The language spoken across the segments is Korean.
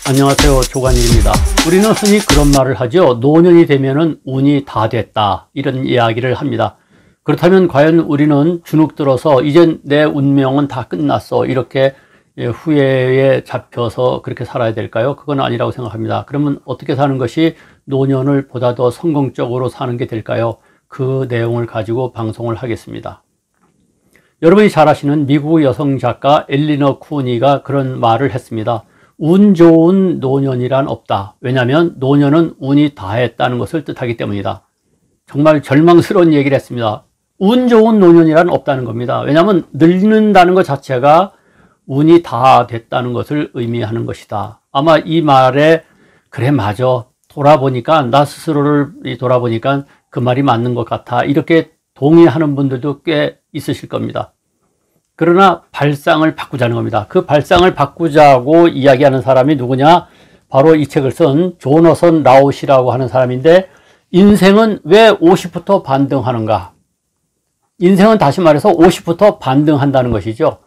안녕하세요. 조관일입니다. 우리는 흔히 그런 말을 하죠. 노년이 되면은 운이 다 됐다, 이런 이야기를 합니다. 그렇다면 과연 우리는 주눅 들어서 이젠 내 운명은 다 끝났어, 이렇게 후회에 잡혀서 그렇게 살아야 될까요? 그건 아니라고 생각합니다. 그러면 어떻게 사는 것이 노년을 보다 더 성공적으로 사는 게 될까요? 그 내용을 가지고 방송을 하겠습니다. 여러분이 잘 아시는 미국 여성 작가 엘리너 쿠니가 그런 말을 했습니다. 운 좋은 노년이란 없다. 왜냐하면 노년은 운이 다했다는 것을 뜻하기 때문이다. 정말 절망스러운 얘기를 했습니다. 운 좋은 노년이란 없다는 겁니다. 왜냐하면 늙는다는 것 자체가 운이 다 됐다는 것을 의미하는 것이다. 아마 이 말에 그래 맞아, 돌아보니까 나 스스로를 돌아보니까 그 말이 맞는 것 같아, 이렇게 동의하는 분들도 꽤 있으실 겁니다. 그러나 발상을 바꾸자는 겁니다. 그 발상을 바꾸자고 이야기하는 사람이 누구냐? 바로 이 책을 쓴 조너선 라웃이라고 하는 사람인데, 인생은 왜 50부터 반등하는가? 인생은 다시 말해서 50부터 반등한다는 것이죠.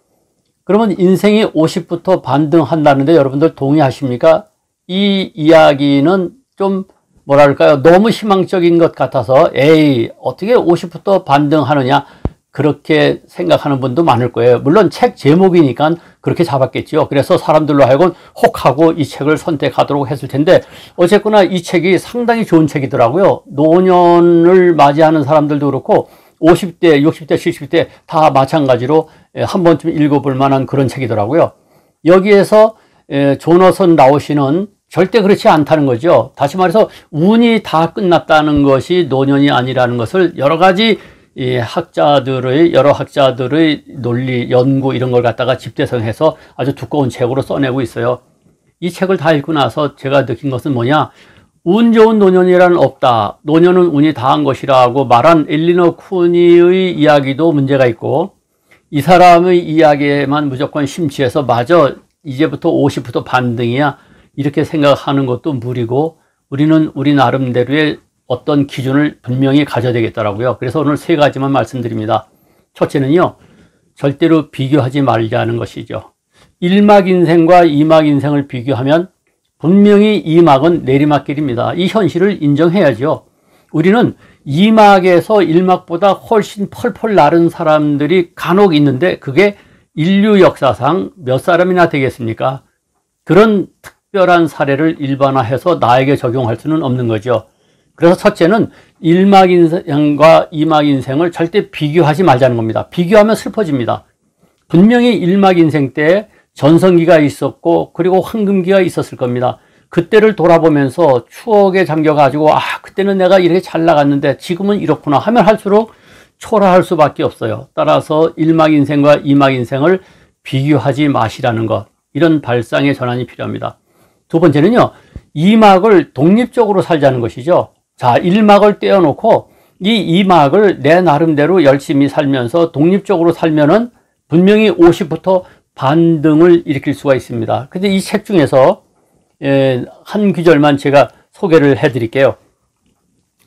그러면 인생이 50부터 반등한다는데 여러분들 동의하십니까? 이 이야기는 좀 뭐랄까요, 너무 희망적인 것 같아서 에이 어떻게 50부터 반등하느냐, 그렇게 생각하는 분도 많을 거예요. 물론 책 제목이니까 그렇게 잡았겠죠. 그래서 사람들로 하여금 혹하고 이 책을 선택하도록 했을 텐데, 어쨌거나 이 책이 상당히 좋은 책이더라고요. 노년을 맞이하는 사람들도 그렇고 50대, 60대, 70대 다 마찬가지로 한 번쯤 읽어볼 만한 그런 책이더라고요. 여기에서 조너선 라웃이는 절대 그렇지 않다는 거죠. 다시 말해서 운이 다 끝났다는 것이 노년이 아니라는 것을 여러 가지 여러 학자들의 논리, 연구 이런 걸 갖다가 집대성해서 아주 두꺼운 책으로 써내고 있어요. 이 책을 다 읽고 나서 제가 느낀 것은 뭐냐? 운 좋은 노년이란 없다. 노년은 운이 다한 것이라고 말한 엘리너 쿠니의 이야기도 문제가 있고, 이 사람의 이야기에만 무조건 심취해서 맞아, 이제부터 50부터 반등이야, 이렇게 생각하는 것도 무리고, 우리는 우리 나름대로의 어떤 기준을 분명히 가져야 되겠더라고요. 그래서 오늘 세 가지만 말씀드립니다. 첫째는요, 절대로 비교하지 말자는 것이죠. 1막 인생과 2막 인생을 비교하면 분명히 2막은 내리막길입니다. 이 현실을 인정해야죠. 우리는 2막에서 1막보다 훨씬 펄펄 나른 사람들이 간혹 있는데, 그게 인류 역사상 몇 사람이나 되겠습니까? 그런 특별한 사례를 일반화해서 나에게 적용할 수는 없는 거죠. 그래서 첫째는 1막 인생과 2막 인생을 절대 비교하지 말자는 겁니다. 비교하면 슬퍼집니다. 분명히 1막 인생 때 전성기가 있었고, 그리고 황금기가 있었을 겁니다. 그때를 돌아보면서 추억에 잠겨가지고 그때는 내가 이렇게 잘 나갔는데 지금은 이렇구나 하면 할수록 초라할 수밖에 없어요. 따라서 1막 인생과 2막 인생을 비교하지 마시라는 것, 이런 발상의 전환이 필요합니다. 두 번째는요, 2막을 독립적으로 살자는 것이죠. 자, 1막을 떼어놓고 이 2막을 내 나름대로 열심히 살면서 독립적으로 살면은 분명히 50부터 반등을 일으킬 수가 있습니다. 근데 이 책 중에서 한 구절만 제가 소개를 해 드릴게요.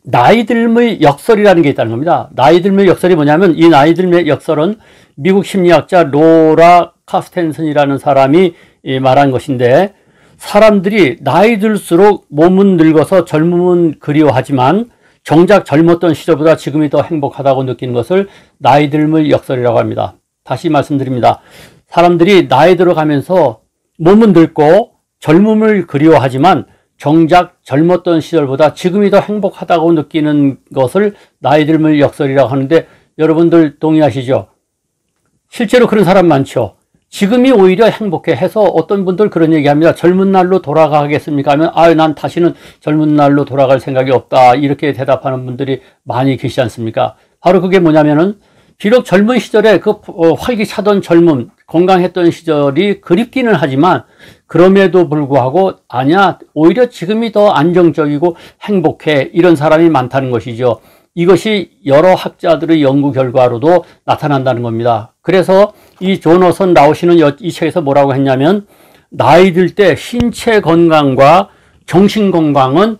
나이들의 역설이라는 게 있다는 겁니다. 나이들의 역설이 뭐냐면, 이 나이들의 역설은 미국 심리학자 로라 카스텐슨이라는 사람이 말한 것인데, 사람들이 나이 들수록 몸은 늙어서 젊음은 그리워하지만 정작 젊었던 시절보다 지금이 더 행복하다고 느끼는 것을 나이 들의 역설이라고 합니다. 다시 말씀드립니다. 사람들이 나이 들어가면서 몸은 늙고 젊음을 그리워하지만 정작 젊었던 시절보다 지금이 더 행복하다고 느끼는 것을 나이 들의 역설이라고 하는데, 여러분들 동의하시죠? 실제로 그런 사람 많죠. 지금이 오히려 행복해 해서 어떤 분들 그런 얘기합니다. 젊은 날로 돌아가겠습니까? 하면 난 다시는 젊은 날로 돌아갈 생각이 없다, 이렇게 대답하는 분들이 많이 계시지 않습니까? 바로 그게 뭐냐면은, 비록 젊은 시절에 그 활기차던 젊음, 건강했던 시절이 그립기는 하지만 그럼에도 불구하고 아니야, 오히려 지금이 더 안정적이고 행복해, 이런 사람이 많다는 것이죠. 이것이 여러 학자들의 연구 결과로도 나타난다는 겁니다. 그래서 이 조너선 라웃이는 이 책에서 뭐라고 했냐면, 나이 들 때 신체 건강과 정신 건강은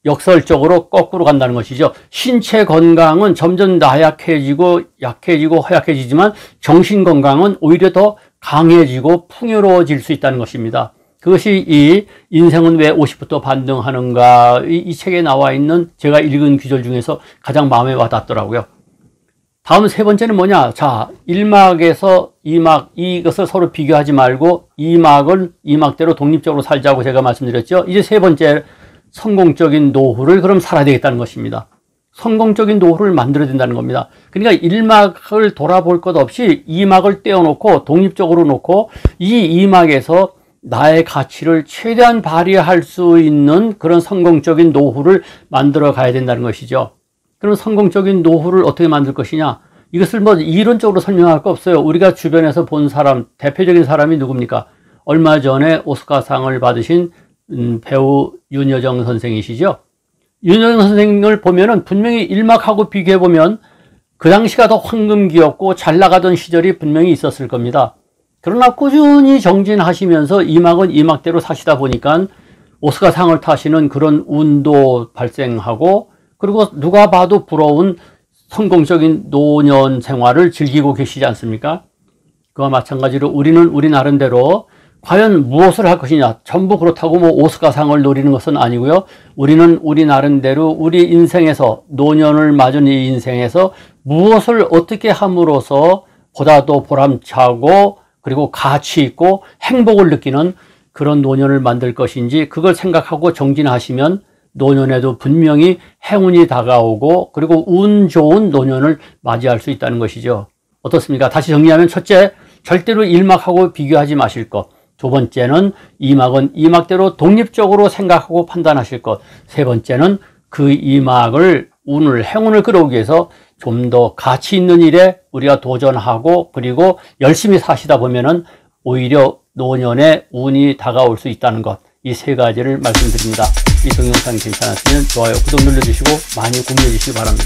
역설적으로 거꾸로 간다는 것이죠. 신체 건강은 점점 나약해지고 약해지고 허약해지지만 정신 건강은 오히려 더 강해지고 풍요로워질 수 있다는 것입니다. 그것이 이 인생은 왜 50부터 반등하는가 이 책에 나와 있는 제가 읽은 구절 중에서 가장 마음에 와닿더라고요. 다음 세 번째는 뭐냐? 자, 1막에서 2막 이것을 서로 비교하지 말고 2막을 2막대로 독립적으로 살자고 제가 말씀드렸죠. 이제 세 번째 성공적인 노후를 그럼 살아야 되겠다는 것입니다. 성공적인 노후를 만들어야 된다는 겁니다. 그러니까 1막을 돌아볼 것 없이 2막을 떼어놓고 독립적으로 놓고 이 2막에서 나의 가치를 최대한 발휘할 수 있는 그런 성공적인 노후를 만들어 가야 된다는 것이죠. 그럼 성공적인 노후를 어떻게 만들 것이냐? 이것을 뭐 이론적으로 설명할 거 없어요. 우리가 주변에서 본 사람, 대표적인 사람이 누굽니까? 얼마 전에 오스카상을 받으신 배우 윤여정 선생이시죠. 윤여정 선생을 보면은 분명히 1막하고 비교해보면 그 당시가 더 황금기였고 잘 나가던 시절이 분명히 있었을 겁니다. 그러나 꾸준히 정진하시면서 2막은 2막대로 사시다 보니까 오스카상을 타시는 그런 운도 발생하고 그리고 누가 봐도 부러운 성공적인 노년 생활을 즐기고 계시지 않습니까? 그와 마찬가지로 우리는 우리 나름대로 과연 무엇을 할 것이냐. 전부 그렇다고 뭐 오스카상을 노리는 것은 아니고요. 우리는 우리 나름대로 우리 인생에서 노년을 맞은 이 인생에서 무엇을 어떻게 함으로써 보다 더 보람차고 그리고 가치 있고 행복을 느끼는 그런 노년을 만들 것인지 그걸 생각하고 정진하시면 노년에도 분명히 행운이 다가오고 그리고 운 좋은 노년을 맞이할 수 있다는 것이죠. 어떻습니까? 다시 정리하면 첫째, 절대로 1막하고 비교하지 마실 것. 두 번째는 2막은 2막대로 독립적으로 생각하고 판단하실 것. 세 번째는 그 2막을 운을, 행운을 끌어오기 위해서 좀 더 가치 있는 일에 우리가 도전하고 그리고 열심히 사시다 보면은 오히려 노년에 운이 다가올 수 있다는 것. 이 세 가지를 말씀드립니다. 이 동영상이 괜찮았으면 좋아요, 구독 눌러주시고 많이 공유해 주시기 바랍니다.